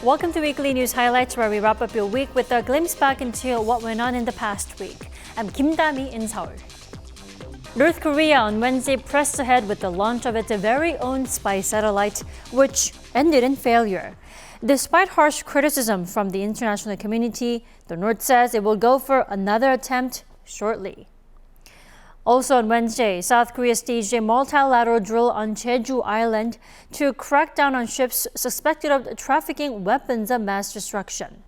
Welcome to Weekly News Highlights, where we wrap up your week with a glimpse back into what went on in the past week. I'm Kim Dami in Seoul. North Korea on Wednesday pressed ahead with the launch of its very own spy satellite, which ended in failure. Despite harsh criticism from the international community, the North says it will go for another attempt shortly. Also on Wednesday, South Korea staged a multilateral drill on Jeju Island to crack down on ships suspected of trafficking weapons of mass destruction.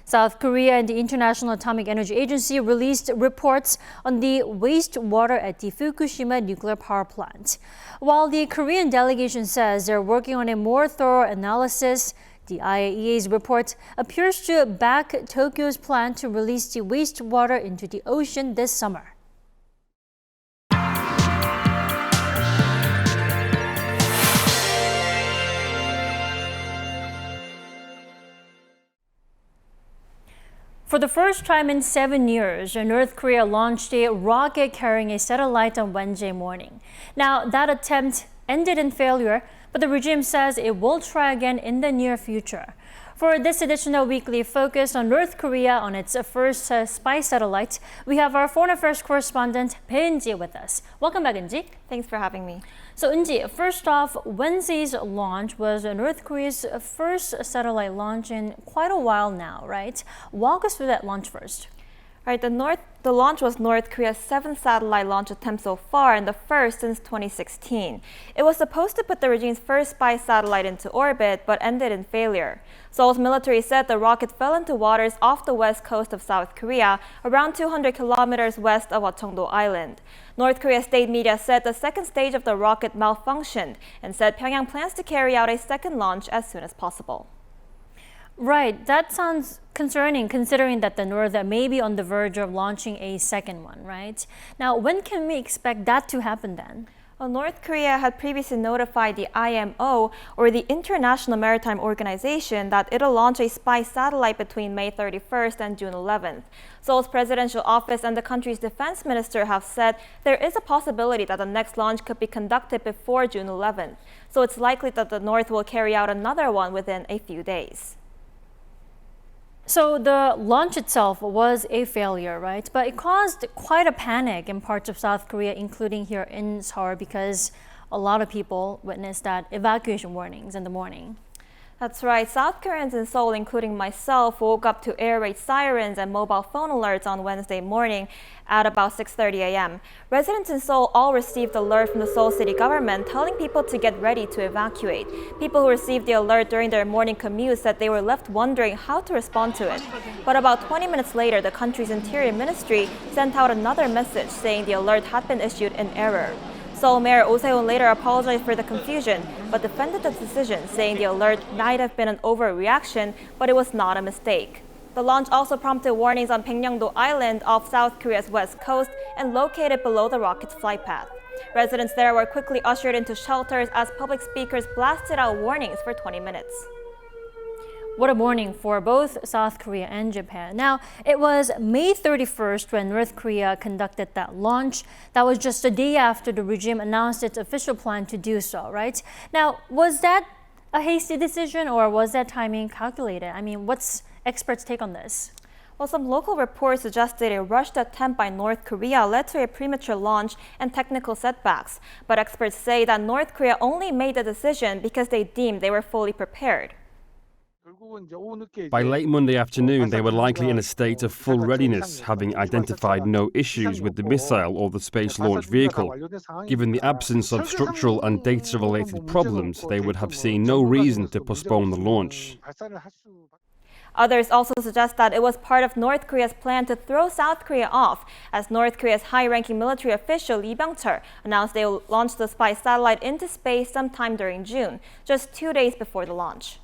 South Korea and the International Atomic Energy Agency released reports on the wastewater at the Fukushima nuclear power plant. While the Korean delegation says they're working on a more thorough analysis, the IAEA's report appears to back Tokyo's plan to release the wastewater into the ocean this summer. For the first time in 7 years, North Korea launched a rocket carrying a satellite on Wednesday morning. Now, that attempt ended in failure, but the regime says it will try again in the near future. For this additional weekly focus on North Korea on its first spy satellite, we have our foreign affairs correspondent, Bae-eun-ji, with us. Welcome back, Eun-ji. Thanks for having me. So, Eun-ji, first off, Wednesday's launch was North Korea's first satellite launch in quite a while now, right? Walk us through that launch first. Right, the launch was North Korea's 7th satellite launch attempt so far and the first since 2016. It was supposed to put the regime's first spy satellite into orbit, but ended in failure. Seoul's military said the rocket fell into waters off the west coast of South Korea, around 200 kilometers west of Cheongdo Island. North Korea state media said the second stage of the rocket malfunctioned and said Pyongyang plans to carry out a second launch as soon as possible. Right, that sounds concerning considering that the North may be on the verge of launching a second one, right? Now, when can we expect that to happen then? Well, North Korea had previously notified the IMO, or the International Maritime Organization, that it'll launch a spy satellite between May 31st and June 11th. Seoul's presidential office and the country's defense minister have said there is a possibility that the next launch could be conducted before June 11th. So it's likely that the North will carry out another one within a few days. So the launch itself was a failure, right? But it caused quite a panic in parts of South Korea, including here in Seoul, because a lot of people witnessed that evacuation warnings in the morning. That's right. South Koreans in Seoul, including myself, woke up to air raid sirens and mobile phone alerts on Wednesday morning at about 6:30 a.m. Residents in Seoul all received alert from the Seoul city government telling people to get ready to evacuate. People who received the alert during their morning commute said they were left wondering how to respond to it. But about 20 minutes later, the country's interior ministry sent out another message saying the alert had been issued in error. Seoul Mayor Oh Se-hoon later apologized for the confusion, but defended the decision, saying the alert might have been an overreaction, but it was not a mistake. The launch also prompted warnings on Baekneungdo Island off South Korea's west coast and located below the rocket's flight path. Residents there were quickly ushered into shelters as public speakers blasted out warnings for 20 minutes. What a morning for both South Korea and Japan. Now, it was May 31st when North Korea conducted that launch. That was just a day after the regime announced its official plan to do so, right? Now, was that a hasty decision or was that timing calculated? I mean, what's experts' take on this? Well, some local reports suggested a rushed attempt by North Korea led to a premature launch and technical setbacks. But experts say that North Korea only made the decision because they deemed they were fully prepared. By late Monday afternoon, they were likely in a state of full readiness, having identified no issues with the missile or the space launch vehicle. Given the absence of structural and data-related problems, they would have seen no reason to postpone the launch. Others also suggest that it was part of North Korea's plan to throw South Korea off, as North Korea's high-ranking military official Lee Byung-chul announced they will launch the spy satellite into space sometime during June, just 2 days before the launch.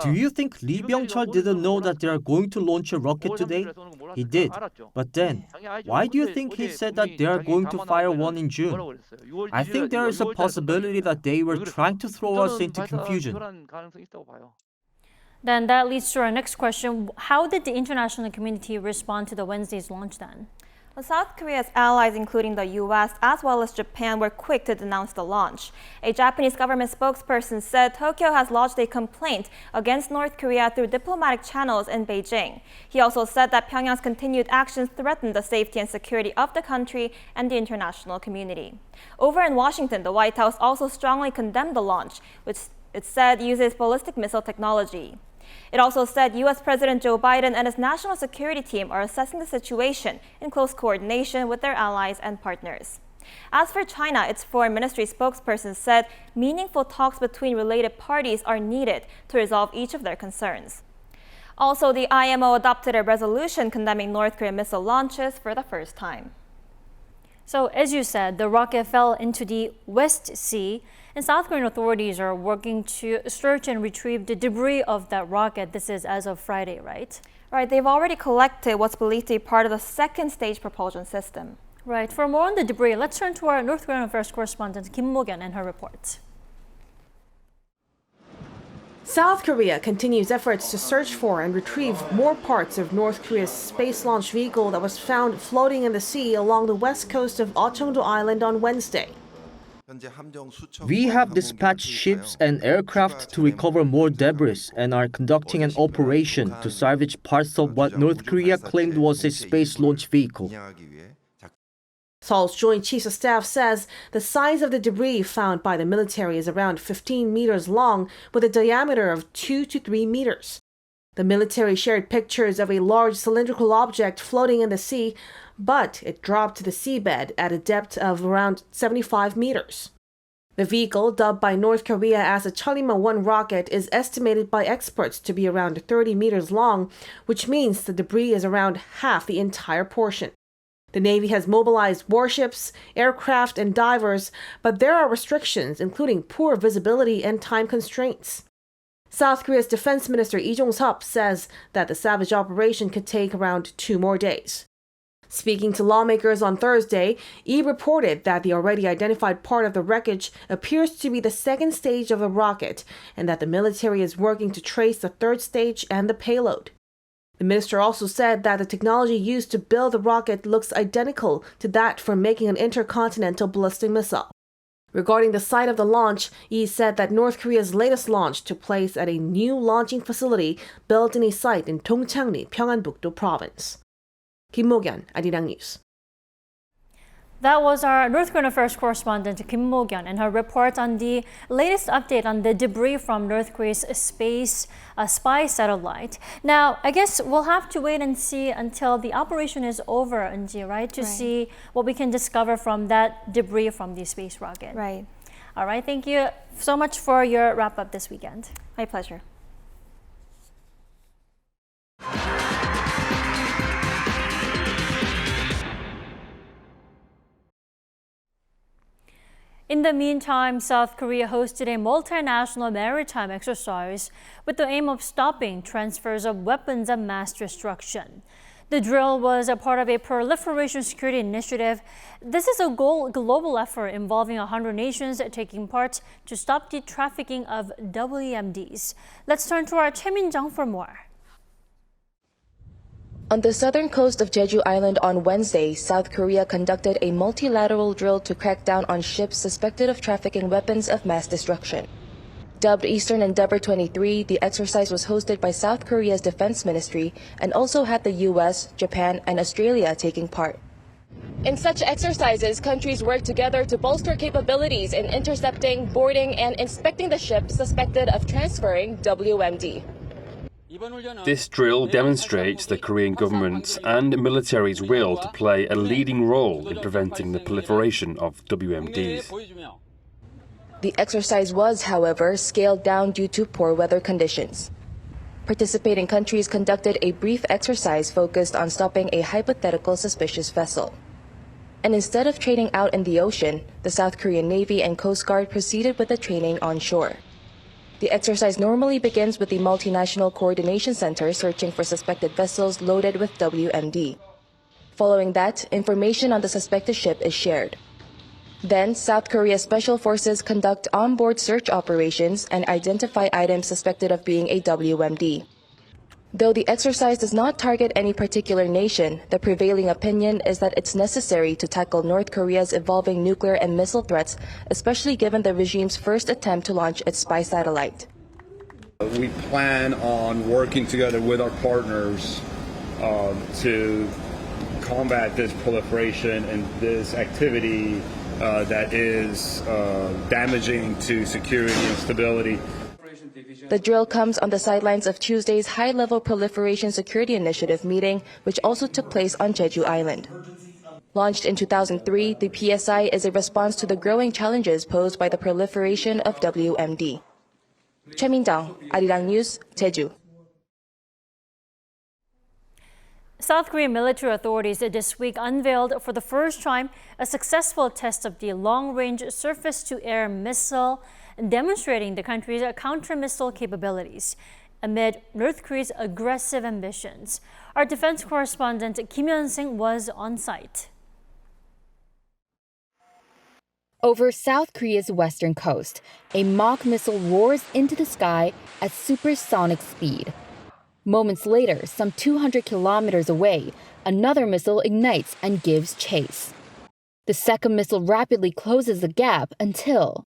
Do you think Lee Byung-chul didn't know that they are going to launch a rocket today? He did. But then, why do you think he said that they are going to fire one in June? I think there is a possibility that they were trying to throw us into confusion. Then that leads to our next question. How did the international community respond to the Wednesday's launch then? Well, South Korea's allies, including the US as well as Japan, were quick to denounce the launch. A Japanese government spokesperson said Tokyo has lodged a complaint against North Korea through diplomatic channels in Beijing. He also said that Pyongyang's continued actions threaten the safety and security of the country and the international community. Over in Washington, the White House also strongly condemned the launch, which it said uses ballistic missile technology. It also said U.S. President Joe Biden and his national security team are assessing the situation in close coordination with their allies and partners. As for China, its foreign ministry spokesperson said meaningful talks between related parties are needed to resolve each of their concerns. Also, the IMO adopted a resolution condemning North Korean missile launches for the first time. So, as you said, the rocket fell into the West Sea, and South Korean authorities are working to search and retrieve the debris of that rocket. This is as of Friday, right? Right, they've already collected what's believed to be part of the second stage propulsion system. Right, for more on the debris, let's turn to our North Korean affairs correspondent Kim Mo-kyun and her report. South Korea continues efforts to search for and retrieve more parts of North Korea's space launch vehicle that was found floating in the sea along the west coast of Ochongdo Island on Wednesday. We have dispatched ships and aircraft to recover more debris and are conducting an operation to salvage parts of what North Korea claimed was a space launch vehicle. Seoul's Joint Chiefs of Staff says the size of the debris found by the military is around 15 meters long with a diameter of 2 to 3 meters. The military shared pictures of a large cylindrical object floating in the sea, but it dropped to the seabed at a depth of around 75 meters. The vehicle, dubbed by North Korea as a Cholima-1 rocket, is estimated by experts to be around 30 meters long, which means the debris is around half the entire portion. The Navy has mobilized warships, aircraft, and divers, but there are restrictions, including poor visibility and time constraints. South Korea's Defense Minister Lee Jong-sup says that the salvage operation could take around 2 more days. Speaking to lawmakers on Thursday, Lee reported that the already identified part of the wreckage appears to be the second stage of the rocket, and that the military is working to trace the third stage and the payload. The minister also said that the technology used to build the rocket looks identical to that for making an intercontinental ballistic missile. Regarding the site of the launch, Lee said that North Korea's latest launch took place at a new launching facility built in a site in Dongchangri, Pyeongan-bukdo province. Kim Mo-kyun, Arirang. That was our North Korean affairs correspondent Kim Mo-kyun and her report on the latest update on the debris from North Korea's space spy satellite. Now, I guess we'll have to wait and see until the operation is over, Eunji, right? To see what we can discover from that debris from the space rocket. Right. All right, thank you so much for your wrap-up this weekend. My pleasure. In the meantime, South Korea hosted a multinational maritime exercise with the aim of stopping transfers of weapons of mass destruction. The drill was a part of a proliferation security initiative. This is a global effort involving 100 nations taking part to stop the trafficking of WMDs. Let's turn to our Choi Min-jung for more. On the southern coast of Jeju Island on Wednesday, South Korea conducted a multilateral drill to crack down on ships suspected of trafficking weapons of mass destruction. Dubbed Eastern Endeavor 23, the exercise was hosted by South Korea's Defense Ministry and also had the US, Japan, and Australia taking part. In such exercises, countries work together to bolster capabilities in intercepting, boarding, and inspecting the ships suspected of transferring WMD. This drill demonstrates the Korean government's and military's will to play a leading role in preventing the proliferation of WMDs. The exercise was, however, scaled down due to poor weather conditions. Participating countries conducted a brief exercise focused on stopping a hypothetical suspicious vessel. And instead of training out in the ocean, the South Korean Navy and Coast Guard proceeded with the training on shore. The exercise normally begins with the Multinational Coordination Center searching for suspected vessels loaded with WMD. Following that, information on the suspected ship is shared. Then, South Korea's special forces conduct onboard search operations and identify items suspected of being a WMD. Though the exercise does not target any particular nation, the prevailing opinion is that it's necessary to tackle North Korea's evolving nuclear and missile threats, especially given the regime's first attempt to launch its spy satellite. We plan on working together with our partners to combat this proliferation and this activity that is damaging to security and stability. The drill comes on the sidelines of Tuesday's high-level Proliferation Security Initiative meeting, which also took place on Jeju Island. Launched in 2003, the PSI is a response to the growing challenges posed by the proliferation of WMD. Choi Min-dong, 아리랑뉴스, Jeju. South Korean military authorities this week unveiled for the first time a successful test of the long-range surface-to-air missile, demonstrating the country's counter-missile capabilities amid North Korea's aggressive ambitions. Our defense correspondent Kim Hyun-sing was on site. Over South Korea's western coast, a mock missile roars into the sky at supersonic speed. Moments later, some 200 kilometers away, another missile ignites and gives chase. The second missile rapidly closes the gap until...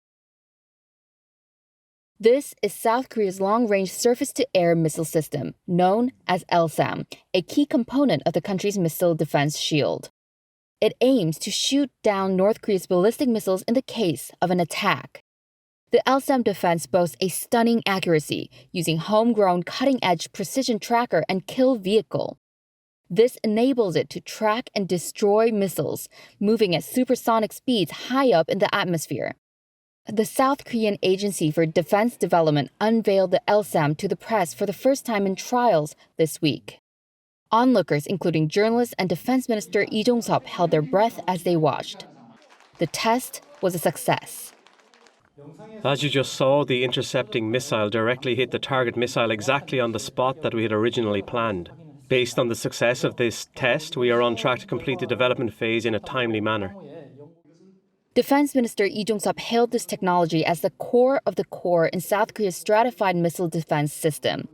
This is South Korea's long-range surface-to-air missile system, known as LSAM, a key component of the country's missile defense shield. It aims to shoot down North Korea's ballistic missiles in the case of an attack. The LSAM defense boasts a stunning accuracy, using homegrown cutting-edge precision tracker and kill vehicle. This enables it to track and destroy missiles, moving at supersonic speeds high up in the atmosphere. The South Korean Agency for Defense Development unveiled the LSAM to the press for the first time in trials this week. Onlookers, including journalists and Defense Minister Lee Jong-sop, held their breath as they watched. The test was a success. As you just saw, the intercepting missile directly hit the target missile exactly on the spot that we had originally planned. Based on the success of this test, we are on track to complete the development phase in a timely manner. Defense Minister Lee Jong-sop hailed this technology as the core of the core in South Korea's stratified missile defense system.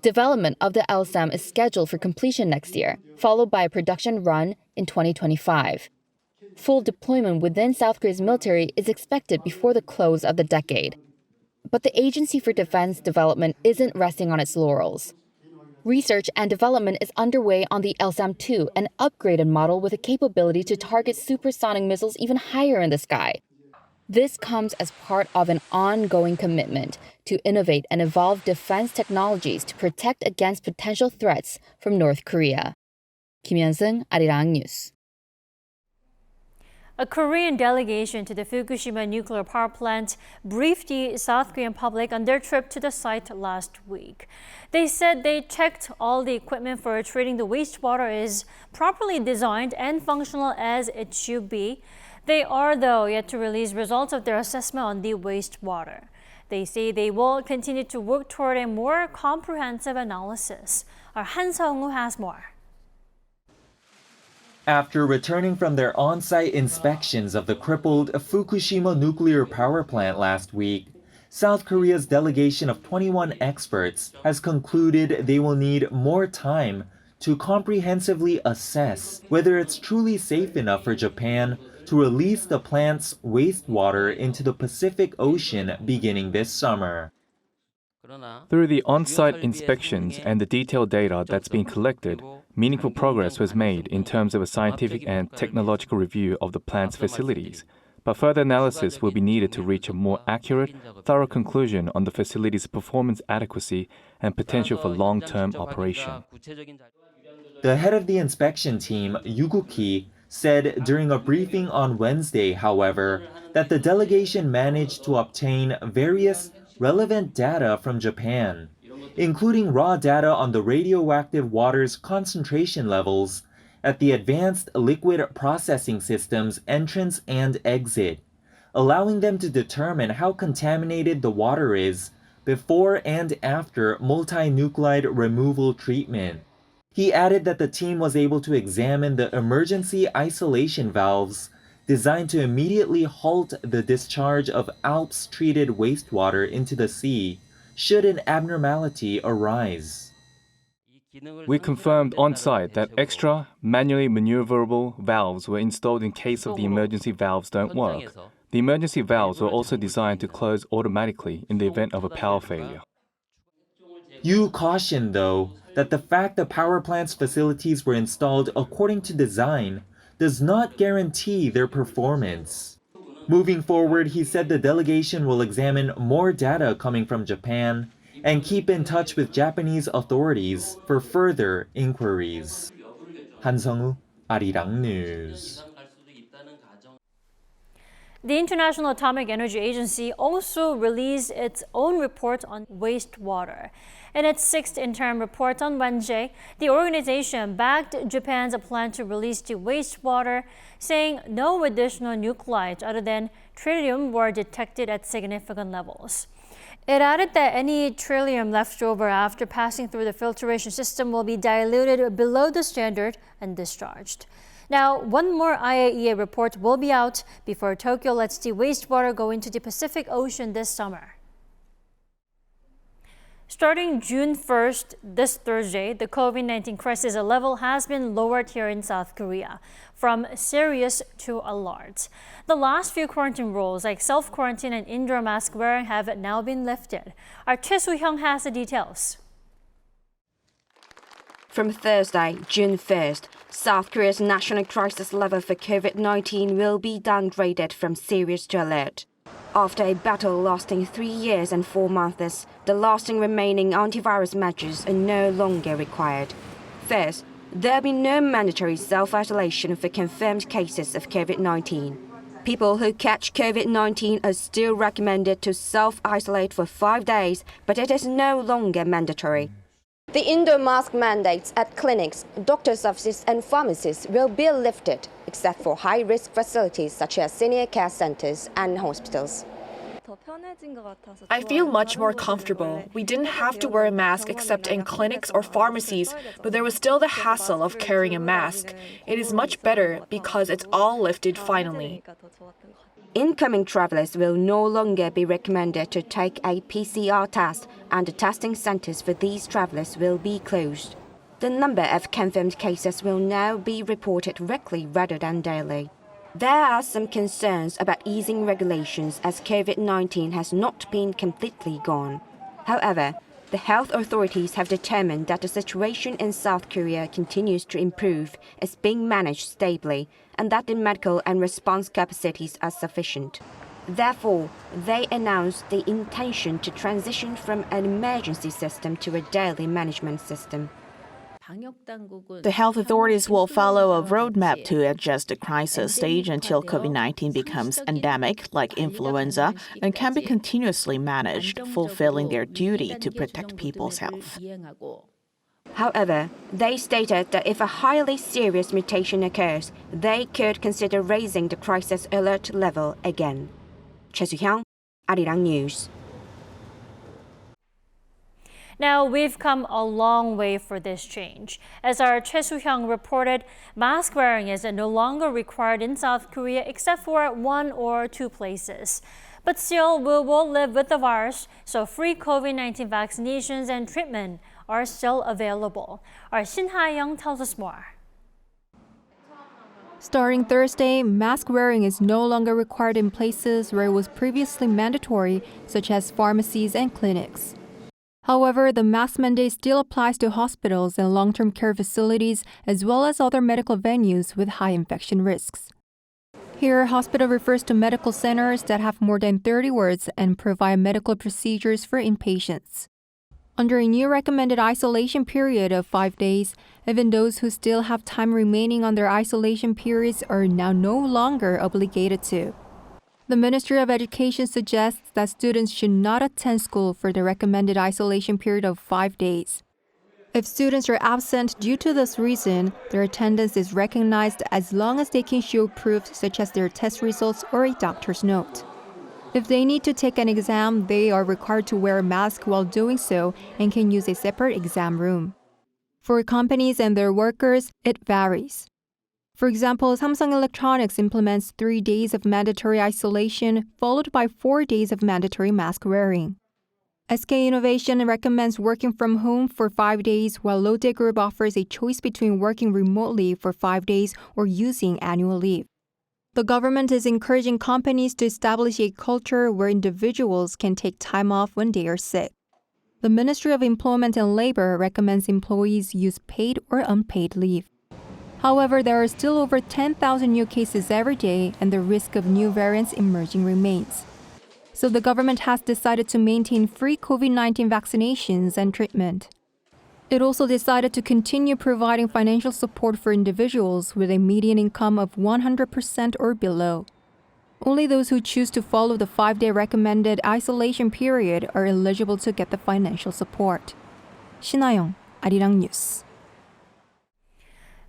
Development of the LSAM is scheduled for completion next year, followed by a production run in 2025. Full deployment within South Korea's military is expected before the close of the decade. But the Agency for Defense Development isn't resting on its laurels. Research and development is underway on the LSAM-2, an upgraded model with a capability to target supersonic missiles even higher in the sky. This comes as part of an ongoing commitment to innovate and evolve defense technologies to protect against potential threats from North Korea. Kim Hyun-sing, 아리랑뉴스. A Korean delegation to the Fukushima nuclear power plant briefed the South Korean public on their trip to the site last week. They said they checked all the equipment for treating the wastewater is properly designed and functional as it should be. They are, though, yet to release results of their assessment on the wastewater. They say they will continue to work toward a more comprehensive analysis. Our Han Seung-woo has more. After returning from their on-site inspections of the crippled Fukushima nuclear power plant last week, South Korea's delegation of 21 experts has concluded they will need more time to comprehensively assess whether it's truly safe enough for Japan to release the plant's wastewater into the Pacific Ocean beginning this summer. Through the on-site inspections and the detailed data that's been collected, meaningful progress was made in terms of a scientific and technological review of the plant's facilities. But further analysis will be needed to reach a more accurate, thorough conclusion on the facility's performance adequacy and potential for long-term operation. The head of the inspection team, Yuguki, said during a briefing on Wednesday, however, that the delegation managed to obtain various relevant data from Japan, including raw data on the radioactive water's concentration levels at the Advanced Liquid Processing System's entrance and exit, allowing them to determine how contaminated the water is before and after multinuclide removal treatment. He added that the team was able to examine the emergency isolation valves designed to immediately halt the discharge of ALPS-treated wastewater into the sea should an abnormality arise. We confirmed on-site that extra, manually maneuverable valves were installed in case of the emergency valves don't work. The emergency valves were also designed to close automatically in the event of a power failure. Yu cautioned, though, that the fact the power plant's facilities were installed according to design does not guarantee their performance. Moving forward, he said the delegation will examine more data coming from Japan and keep in touch with Japanese authorities for further inquiries. 한성우, 아리랑뉴스. The International Atomic Energy Agency also released its own report on wastewater. In its sixth interim report on Wednesday, the organization backed Japan's plan to release the wastewater, saying no additional nuclides other than tritium were detected at significant levels. It added that any tritium left over after passing through the filtration system will be diluted below the standard and discharged. Now, one more IAEA report will be out before Tokyo lets the wastewater go into the Pacific Ocean this summer. Starting June 1st, this Thursday, the COVID-19 crisis level has been lowered here in South Korea, from serious to alert. The last few quarantine rules, like self-quarantine and indoor mask wearing, have now been lifted. Our Choi Soo-hyung has the details. From Thursday, June 1st, South Korea's national crisis level for COVID-19 will be downgraded from serious to alert. After a battle lasting 3 years and 4 months, the lasting remaining antivirus measures are no longer required. First, there will be no mandatory self-isolation for confirmed cases of COVID-19. People who catch COVID-19 are still recommended to self-isolate for 5 days, but it is no longer mandatory. The indoor mask mandates at clinics, doctors' offices and pharmacies will be lifted, except for high-risk facilities such as senior care centers and hospitals. I feel much more comfortable. We didn't have to wear a mask except in clinics or pharmacies, but there was still the hassle of carrying a mask. It is much better because it's all lifted finally. Incoming travelers will no longer be recommended to take a PCR test, and the testing centers for these travelers will be closed. The number of confirmed cases will now be reported weekly rather than daily. There are some concerns about easing regulations as COVID-19 has not been completely gone. However, the health authorities have determined that the situation in South Korea continues to improve, is being managed stably, and that the medical and response capacities are sufficient. Therefore, they announced the intention to transition from an emergency system to a daily management system. The health authorities will follow a roadmap to adjust the crisis stage until COVID-19 becomes endemic, like influenza, and can be continuously managed, fulfilling their duty to protect people's health. However, they stated that if a highly serious mutation occurs, they could consider raising the crisis alert level again. Choi Soo-hyung, 아리랑뉴스. Now, we've come a long way for this change. As our Choi Soo-hyung reported, mask wearing is no longer required in South Korea except for 1 or 2 places. But still, we will live with the virus, so free COVID-19 vaccinations and treatment are still available. Our Shin Ha-young tells us more. Starting Thursday, mask wearing is no longer required in places where it was previously mandatory, such as pharmacies and clinics. However, the mask mandate still applies to hospitals and long-term care facilities, as well as other medical venues with high infection risks. Here, hospital refers to medical centers that have more than 30 wards and provide medical procedures for inpatients. Under a new recommended isolation period of 5 days, even those who still have time remaining on their isolation periods are now no longer obligated to. The Ministry of Education suggests that students should not attend school for the recommended isolation period of 5 days. If students are absent due to this reason, their attendance is recognized as long as they can show proof such as their test results or a doctor's note. If they need to take an exam, they are required to wear a mask while doing so and can use a separate exam room. For companies and their workers, it varies. For example, Samsung Electronics implements 3 days of mandatory isolation, followed by 4 days of mandatory mask wearing. SK Innovation recommends working from home for 5 days, while Lotte Group offers a choice between working remotely for 5 days or using annual leave. The government is encouraging companies to establish a culture where individuals can take time off when they are sick. The Ministry of Employment and Labor recommends employees use paid or unpaid leave. However, there are still over 10,000 new cases every day, and the risk of new variants emerging remains. So the government has decided to maintain free COVID-19 vaccinations and treatment. It also decided to continue providing financial support for individuals with a median income of 100% or below. Only those who choose to follow the 5-day recommended isolation period are eligible to get the financial support. 신하영, 아리랑뉴스.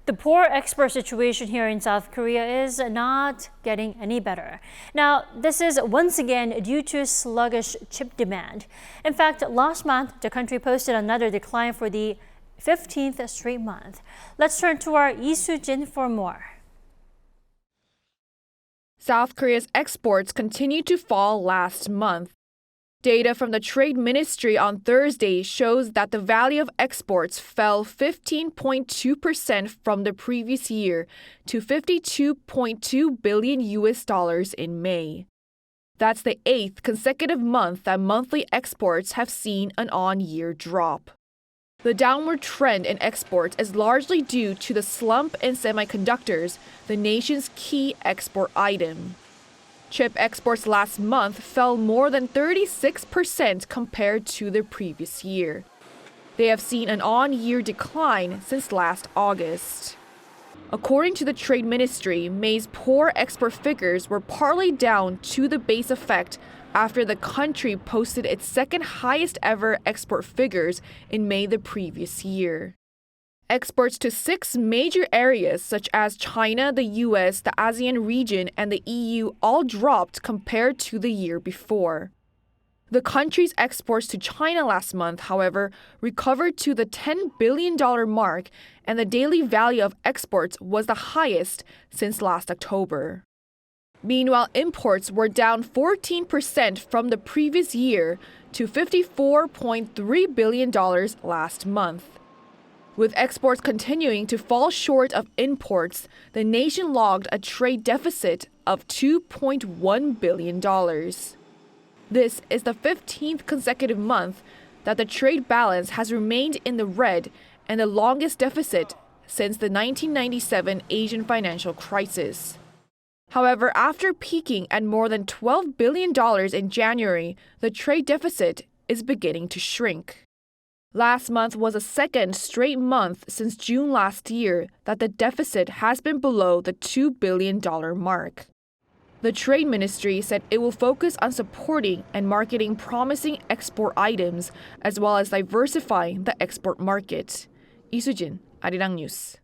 The poor export situation here in South Korea is not getting any better. Now, this is once again due to sluggish chip demand. In fact, last month, the country posted another decline for the 15th straight month. Let's turn to our Lee Soo-jin for more. South Korea's exports continued to fall last month. Data from the Trade Ministry on Thursday shows that the value of exports fell 15.2% from the previous year to $52.2 billion in May. That's the 8th consecutive month that monthly exports have seen an on-year drop. The downward trend in exports is largely due to the slump in semiconductors, the nation's key export item. Chip exports last month fell more than 36% compared to the previous year. They have seen an on-year decline since last August. According to the Trade Ministry, May's poor export figures were partly down to the base effect after the country posted its second highest ever export figures in May the previous year. Exports to 6 major areas such as China, the US, the ASEAN region, and the EU all dropped compared to the year before. The country's exports to China last month, however, recovered to the $10 billion mark, and the daily value of exports was the highest since last October. Meanwhile, imports were down 14% from the previous year to $54.3 billion last month. With exports continuing to fall short of imports, the nation logged a trade deficit of $2.1 billion. This is the 15th consecutive month that the trade balance has remained in the red and the longest deficit since the 1997 Asian financial crisis. However, after peaking at more than $12 billion in January, the trade deficit is beginning to shrink. Last month was the second straight month since June last year that the deficit has been below the $2 billion mark. The Trade Ministry said it will focus on supporting and marketing promising export items as well as diversifying the export market. Lee Soo-jin, 아리랑뉴스.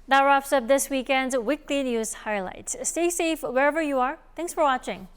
That wraps up this weekend's weekly news highlights. Stay safe wherever you are. Thanks for watching.